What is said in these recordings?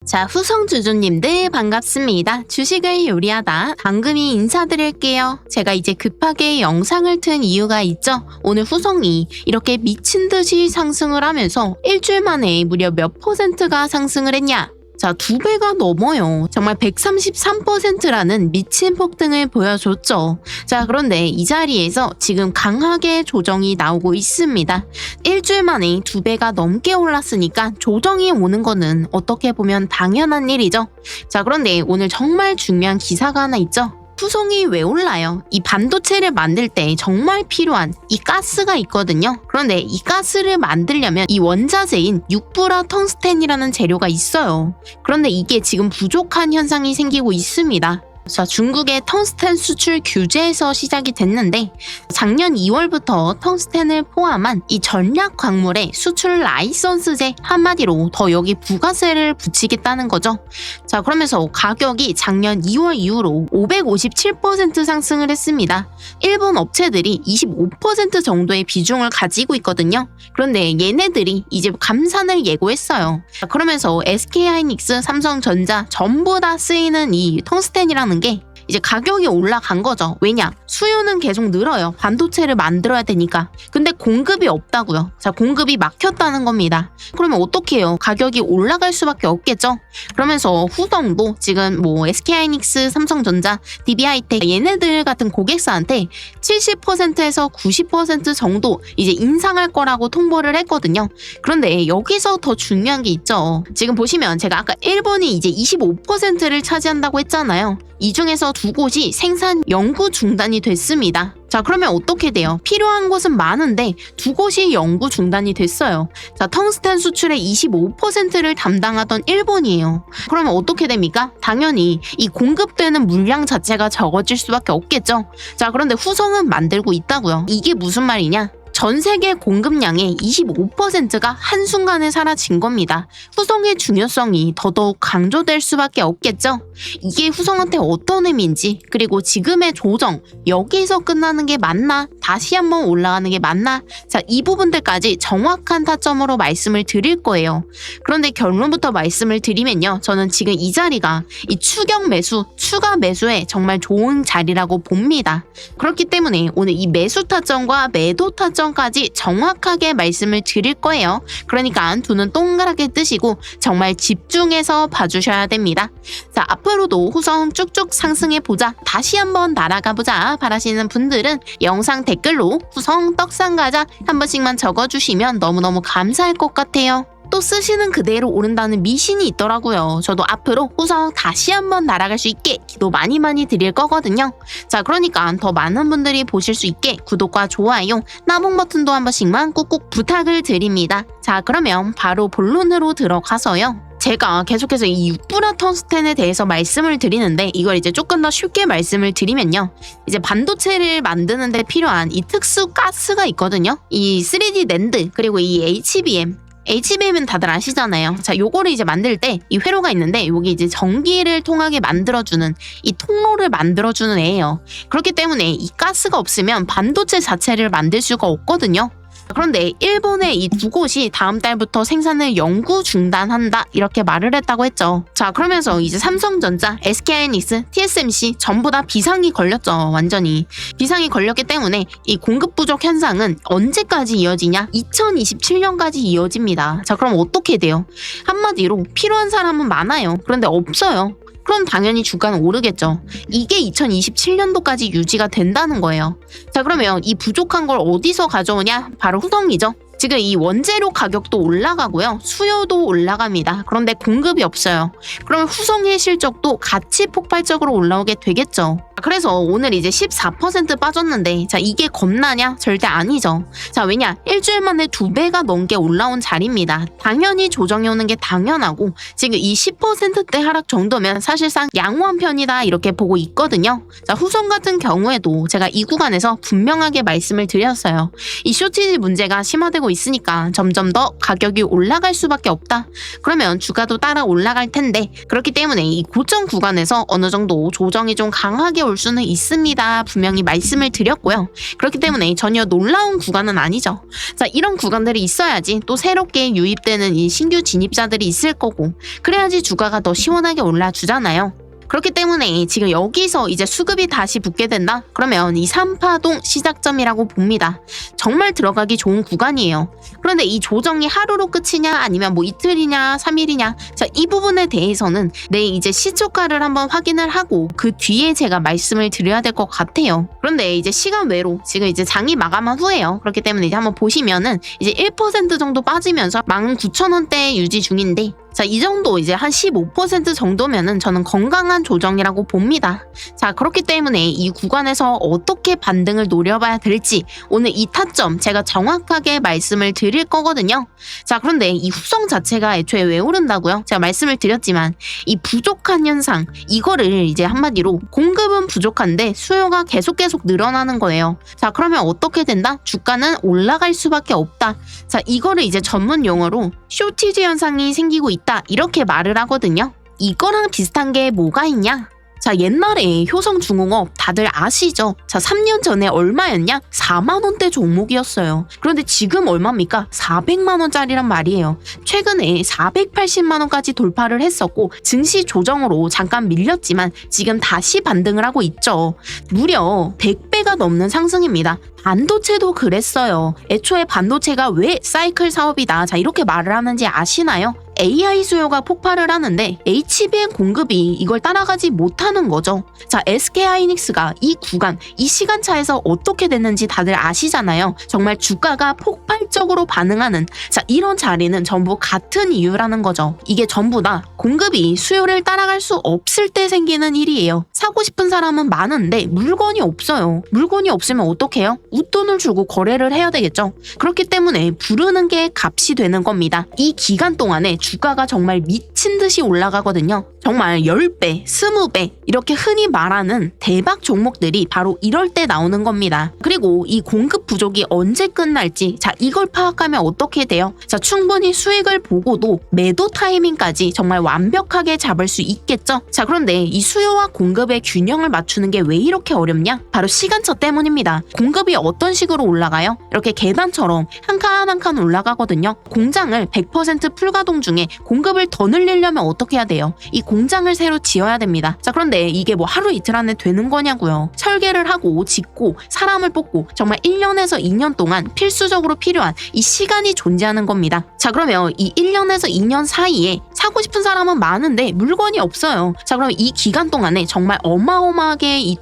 자, 후성주주님들 반갑습니다. 주식을 요리하다 당금이 인사드릴게요. 제가 이제 급하게 영상을 튼 이유가 있죠. 오늘 후성이 이렇게 미친 듯이 상승을 하면서 일주일 만에 무려 몇 %가 상승을 했냐? 자, 2배가 넘어요. 정말 133%라는 미친 폭등을 보여줬죠. 자, 그런데 이 자리에서 지금 강하게 조정이 나오고 있습니다. 일주일 만에 2배가 넘게 올랐으니까 조정이 오는 거는 어떻게 보면 당연한 일이죠. 자, 그런데 오늘 정말 중요한 기사가 하나 있죠. 후성이 왜 올라요? 이 반도체를 만들 때 정말 필요한 이 가스가 있거든요. 그런데 이 가스를 만들려면 이 원자재인 육부라 텅스텐이라는 재료가 있어요. 그런데 이게 지금 부족한 현상이 생기고 있습니다. 자, 중국의 텅스텐 수출 규제에서 시작이 됐는데 작년 2월부터 텅스텐을 포함한 이 전략 광물의 수출 라이선스제, 한마디로 더 여기 부가세를 붙이겠다는 거죠. 자, 그러면서 가격이 작년 2월 이후로 557% 상승을 했습니다. 일본 업체들이 25% 정도의 비중을 가지고 있거든요. 그런데 얘네들이 이제 감산을 예고했어요. 자, 그러면서 SK하이닉스, 삼성전자 전부 다 쓰이는 이 텅스텐이라는 게 이제 가격이 올라간 거죠. 왜냐? 수요는 계속 늘어요. 반도체를 만들어야 되니까. 근데 공급이 없다고요. 자, 공급이 막혔다는 겁니다. 그러면 어떻게 해요? 가격이 올라갈 수밖에 없겠죠. 그러면서 후성도 지금 뭐 SK하이닉스, 삼성전자, DB하이텍 얘네들 같은 고객사한테 70%에서 90% 정도 이제 인상할 거라고 통보를 했거든요. 그런데 여기서 더 중요한 게 있죠. 지금 보시면 제가 아까 일본이 이제 25%를 차지한다고 했잖아요. 이 중에서 2곳이 생산 연구 중단이 됐습니다. 자, 그러면 어떻게 돼요? 필요한 곳은 많은데 2곳이 연구 중단이 됐어요. 자, 텅스텐 수출의 25%를 담당하던 일본이에요. 그러면 어떻게 됩니까? 당연히 이 공급되는 물량 자체가 적어질 수밖에 없겠죠. 자, 그런데 후성은 만들고 있다고요. 이게 무슨 말이냐? 전 세계 공급량의 25%가 한순간에 사라진 겁니다. 후성의 중요성이 더더욱 강조될 수밖에 없겠죠. 이게 후성한테 어떤 의미인지, 그리고 지금의 조정, 여기서 끝나는 게 맞나? 다시 한번 올라가는 게 맞나? 자, 이 부분들까지 정확한 타점으로 말씀을 드릴 거예요. 그런데 결론부터 말씀을 드리면요. 저는 지금 이 자리가 이 추격 매수, 추가 매수에 정말 좋은 자리라고 봅니다. 그렇기 때문에 오늘 이 매수 타점과 매도 타점 까지 정확하게 말씀을 드릴 거예요. 그러니까 두 눈 동그랗게 뜨시고 정말 집중해서 봐주셔야 됩니다. 자, 앞으로도 후성 쭉쭉 상승해보자, 다시 한번 날아가보자 바라시는 분들은 영상 댓글로 후성 떡상가자 한 번씩만 적어주시면 너무너무 감사할 것 같아요. 또 쓰시는 그대로 오른다는 미신이 있더라고요. 저도 앞으로 후성 다시 한번 날아갈 수 있게 기도 많이 드릴 거거든요. 자, 그러니까 더 많은 분들이 보실 수 있게 구독과 좋아요, 나봉 버튼도 한 번씩만 꾹꾹 부탁을 드립니다. 자, 그러면 바로 본론으로 들어가서요. 제가 계속해서 이 육부라 텅스텐에 대해서 말씀을 드리는데 이걸 이제 조금 더 쉽게 말씀을 드리면요. 이제 반도체를 만드는 데 필요한 이 특수 가스가 있거든요. 이 3D 낸드 그리고 이 HBM은 다들 아시잖아요. 자, 요거를 이제 만들 때 이 회로가 있는데 여기 이제 전기를 통하게 만들어주는 이 통로를 만들어주는 애예요. 그렇기 때문에 이 가스가 없으면 반도체 자체를 만들 수가 없거든요. 그런데 일본의 이 2곳이 다음 달부터 생산을 영구 중단한다 이렇게 말을 했다고 했죠. 자, 그러면서 이제 삼성전자, SK하이닉스, TSMC 전부 다 비상이 걸렸죠. 완전히 비상이 걸렸기 때문에 이 공급 부족 현상은 언제까지 이어지냐? 2027년까지 이어집니다. 자, 그럼 어떻게 돼요? 한마디로 필요한 사람은 많아요. 그런데 없어요. 그럼 당연히 주가는 오르겠죠. 이게 2027년도까지 유지가 된다는 거예요. 자, 그러면 이 부족한 걸 어디서 가져오냐? 바로 후성이죠. 지금 이 원재료 가격도 올라가고요. 수요도 올라갑니다. 그런데 공급이 없어요. 그러면 후성의 실적도 같이 폭발적으로 올라오게 되겠죠. 그래서 오늘 이제 14% 빠졌는데 자, 이게 겁나냐? 절대 아니죠. 자, 왜냐? 일주일 만에 2배가 넘게 올라온 자리입니다. 당연히 조정이 오는 게 당연하고 지금 이 10%대 하락 정도면 사실상 양호한 편이다 이렇게 보고 있거든요. 자, 후성 같은 경우에도 제가 이 구간에서 분명하게 말씀을 드렸어요. 이 쇼티지 문제가 심화되고 있으니까 점점 더 가격이 올라갈 수밖에 없다. 그러면 주가도 따라 올라갈 텐데 그렇기 때문에 이 고점 구간에서 어느 정도 조정이 좀 강하게 올 수는 있습니다. 분명히 말씀을 드렸고요. 그렇기 때문에 전혀 놀라운 구간은 아니죠. 자, 이런 구간들이 있어야지 또 새롭게 유입되는 이 신규 진입자들이 있을 거고, 그래야지 주가가 더 시원하게 올라주잖아요. 그렇기 때문에 지금 여기서 이제 수급이 다시 붙게 된다? 그러면 이 3파동 시작점이라고 봅니다. 정말 들어가기 좋은 구간이에요. 그런데 이 조정이 하루로 끝이냐 아니면 뭐 이틀이냐 3일이냐, 자, 이 부분에 대해서는 이제 시초가를 한번 확인을 하고 그 뒤에 제가 말씀을 드려야 될 것 같아요. 그런데 이제 시간 외로 지금 이제 장이 마감한 후에요. 그렇기 때문에 이제 한번 보시면은 이제 1% 정도 빠지면서 19,000원대 유지 중인데, 자, 이 정도 이제 한 15% 정도면은 저는 건강한 조정이라고 봅니다. 자, 그렇기 때문에 이 구간에서 어떻게 반등을 노려봐야 될지 오늘 이 타점 제가 정확하게 말씀을 드릴 거거든요. 자, 그런데 이 후성 자체가 애초에 왜 오른다고요? 제가 말씀을 드렸지만 이 부족한 현상, 이거를 이제 한마디로 공급은 부족한데 수요가 계속 늘어나는 거예요. 자, 그러면 어떻게 된다? 주가는 올라갈 수밖에 없다. 자, 이거를 이제 전문 용어로 쇼티지 현상이 생기고 있다, 이렇게 말을 하거든요. 이거랑 비슷한 게 뭐가 있냐? 자, 옛날에 효성중공업 다들 아시죠? 자, 3년 전에 얼마였냐? 4만원대 종목이었어요. 그런데 지금 얼마입니까? 400만원짜리란 말이에요. 최근에 480만원까지 돌파를 했었고 증시 조정으로 잠깐 밀렸지만 지금 다시 반등을 하고 있죠. 무려 100배가 넘는 상승입니다. 반도체도 그랬어요. 애초에 반도체가 왜 사이클 사업이다, 자, 이렇게 말을 하는지 아시나요? AI 수요가 폭발을 하는데 HBM 공급이 이걸 따라가지 못하는 거죠. 자, SK하이닉스가 이 구간, 이 시간차에서 어떻게 됐는지 다들 아시잖아요. 정말 주가가 폭발적으로 반응하는, 자, 이런 자리는 전부 같은 이유라는 거죠. 이게 전부 다 공급이 수요를 따라갈 수 없을 때 생기는 일이에요. 사고 싶은 사람은 많은데 물건이 없어요. 물건이 없으면 어떡해요? 웃돈을 주고 거래를 해야 되겠죠. 그렇기 때문에 부르는 게 값이 되는 겁니다. 이 기간 동안에 주가가 정말 미친 듯이 올라가거든요. 정말 10배, 20배 이렇게 흔히 말하는 대박 종목들이 바로 이럴 때 나오는 겁니다. 그리고 이 공급 부족이 언제 끝날지, 자, 이걸 파악하면 어떻게 돼요? 자, 충분히 수익을 보고도 매도 타이밍까지 정말 완벽하게 잡을 수 있겠죠? 자, 그런데 이 수요와 공급의 균형을 맞추는 게 왜 이렇게 어렵냐? 바로 시간차 때문입니다. 공급이 어떤 식으로 올라가요? 이렇게 계단처럼 한 칸 한 칸 올라가거든요. 공장을 100% 풀가동 중에 공급을 더 늘리려면 어떻게 해야 돼요? 이 공장을 새로 지어야 됩니다. 자, 그런데 이게 뭐 하루 이틀 안에 되는 거냐고요. 설계를 하고 짓고 사람을 뽑고 정말 1년에서 2년 동안 필수적으로 필요한 이 시간이 존재하는 겁니다. 자, 그러면 이 1년에서 2년 사이에 사고 싶은 사람은 많은데 물건이 없어요. 자, 그럼 이 기간 동안에 정말 어마어마하게 이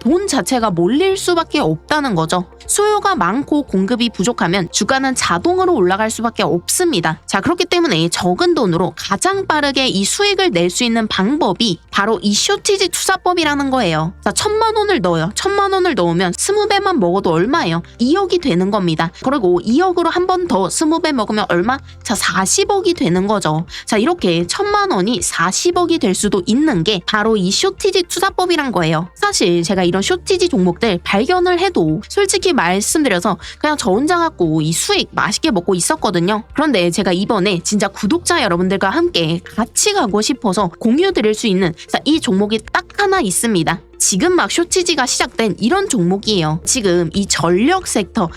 돈 자체가 몰릴 수밖에 없다는 거죠. 수요가 많고 공급이 부족하면 주가는 자동으로 올라갈 수밖에 없습니다. 자, 그렇기 때문에 적은 돈으로 가장 빠르게 이 수익을 낼 수 있는 방법이 바로 이 쇼티지 투자법이라는 거예요. 자, 1,000만 원을 넣어요. 1,000만 원을 넣으면 20배만 먹어도 얼마예요? 2억이 되는 겁니다. 그리고 2억으로 한 번 더 20배 먹으면 얼마? 자, 40억이 되는 거죠. 자, 이렇게 1,000만 원이 40억이 될 수도 있는 게 바로 이 쇼티지 투자법이란 거예요. 사실 제가 이런 쇼티지 종목들 발견을 해도 솔직히 말씀드려서 그냥 저 혼자 갖고 이 수익 맛있게 먹고 있었거든요. 그런데 제가 이번에 진짜 구독자 여러분들과 함께 같이 가고 싶어서 공유 드릴 수 있는, 자, 이 종목이 딱 하나 있습니다. 지금 막 쇼티지가 시작된 이런 종목이에요. 지금 이 전력 섹터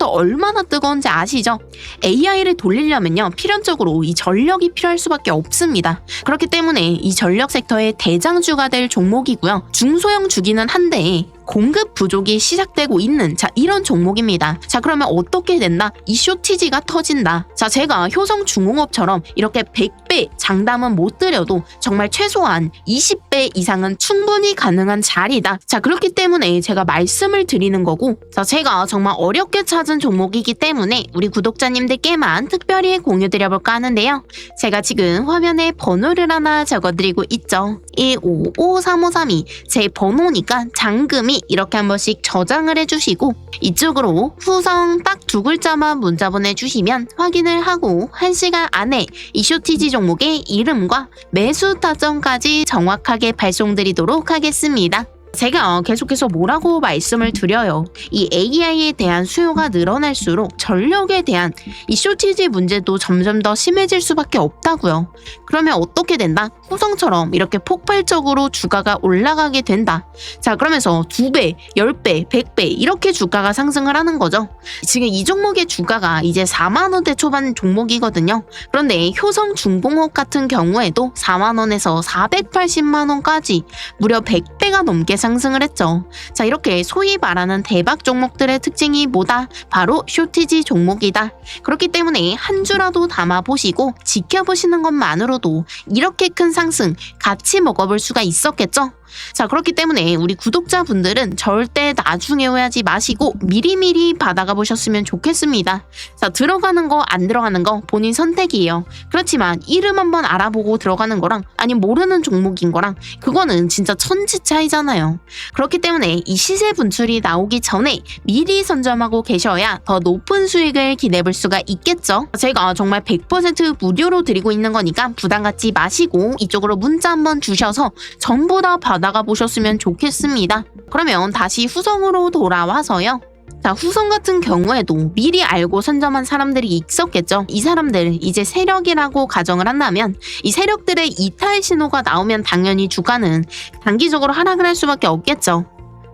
얼마나 뜨거운지 아시죠? AI를 돌리려면요, 필연적으로 이 전력이 필요할 수밖에 없습니다. 그렇기 때문에 이 전력 섹터의 대장주가 될 종목이고요. 중소형 주기는 한데 공급 부족이 시작되고 있는, 자, 이런 종목입니다. 자, 그러면 어떻게 된다? 이 쇼티지가 터진다. 자, 제가 효성중공업처럼 이렇게 100배 장담은 못 드려도 정말 최소한 20배 이상은 충분히 가능한 자리다. 자, 그렇기 때문에 제가 말씀을 드리는 거고, 자, 제가 정말 어렵게 찾은 종목이기 때문에 우리 구독자님들께만 특별히 공유드려볼까 하는데요. 제가 지금 화면에 번호를 하나 적어드리고 있죠. 1553532 제 번호니까 잔금이 이렇게 한 번씩 저장을 해주시고 이쪽으로 후성 딱 2글자만 문자 보내주시면 확인을 하고 1시간 안에 이 쇼티지 종목의 이름과 매수 타점까지 정확하게 발송드리도록 하겠습니다. 제가 계속해서 뭐라고 말씀을 드려요. 이 AI에 대한 수요가 늘어날수록 전력에 대한 이 쇼티지 문제도 점점 더 심해질 수밖에 없다고요. 그러면 어떻게 된다? 후성처럼 이렇게 폭발적으로 주가가 올라가게 된다. 자, 그러면서 2배, 10배, 100배 이렇게 주가가 상승을 하는 거죠. 지금 이 종목의 주가가 이제 4만 원대 초반 종목이거든요. 그런데 효성중공업 같은 경우에도 4만 원에서 480만 원까지 무려 100배가 넘게 상승을 했죠. 자, 이렇게 소위 말하는 대박 종목들의 특징이 뭐다? 바로 쇼티지 종목이다. 그렇기 때문에 한 주라도 담아보시고 지켜보시는 것만으로도 이렇게 큰 상승 같이 먹어볼 수가 있었겠죠? 자, 그렇기 때문에 우리 구독자분들은 절대 나중에 후회하지 마시고 미리미리 받아가 보셨으면 좋겠습니다. 자, 들어가는 거 안 들어가는 거 본인 선택이에요. 그렇지만 이름 한번 알아보고 들어가는 거랑 아니면 모르는 종목인 거랑 그거는 진짜 천지 차이잖아요. 그렇기 때문에 이 시세 분출이 나오기 전에 미리 선점하고 계셔야 더 높은 수익을 기대볼 수가 있겠죠. 제가 정말 100% 무료로 드리고 있는 거니까 부담 갖지 마시고 이쪽으로 문자 한번 주셔서 전부 다 받아가 보셨으면 좋겠습니다. 그러면 다시 후성으로 돌아와서요. 자, 후성 같은 경우에도 미리 알고 선점한 사람들이 있었겠죠. 이 사람들 이제 세력이라고 가정을 한다면 이 세력들의 이탈 신호가 나오면 당연히 주가는 단기적으로 하락을 할 수밖에 없겠죠.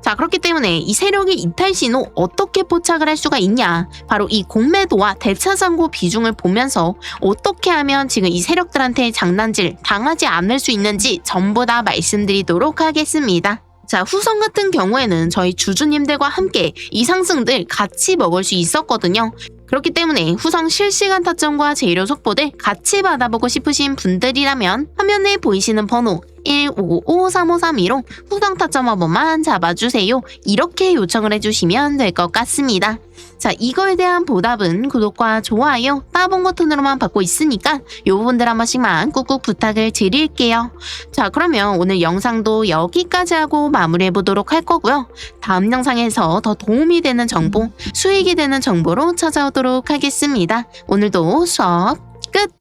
자, 그렇기 때문에 이 세력의 이탈 신호 어떻게 포착을 할 수가 있냐? 바로 이 공매도와 대차장고 비중을 보면서 어떻게 하면 지금 이 세력들한테 장난질 당하지 않을 수 있는지 전부 다 말씀드리도록 하겠습니다. 자, 후성 같은 경우에는 저희 주주님들과 함께 이 상승들 같이 먹을 수 있었거든요. 그렇기 때문에 후성 실시간 타점과 재료 속보들 같이 받아보고 싶으신 분들이라면 화면에 보이시는 번호 1553532로 후성 타점 한 번만 잡아주세요. 이렇게 요청을 해주시면 될 것 같습니다. 자, 이거에 대한 보답은 구독과 좋아요, 따봉 버튼으로만 받고 있으니까 이 부분들 한 번씩만 꾹꾹 부탁을 드릴게요. 자, 그러면 오늘 영상도 여기까지 하고 마무리해보도록 할 거고요. 다음 영상에서 더 도움이 되는 정보, 수익이 되는 정보로 찾아오도록 하겠습니다. 오늘도 수업 끝!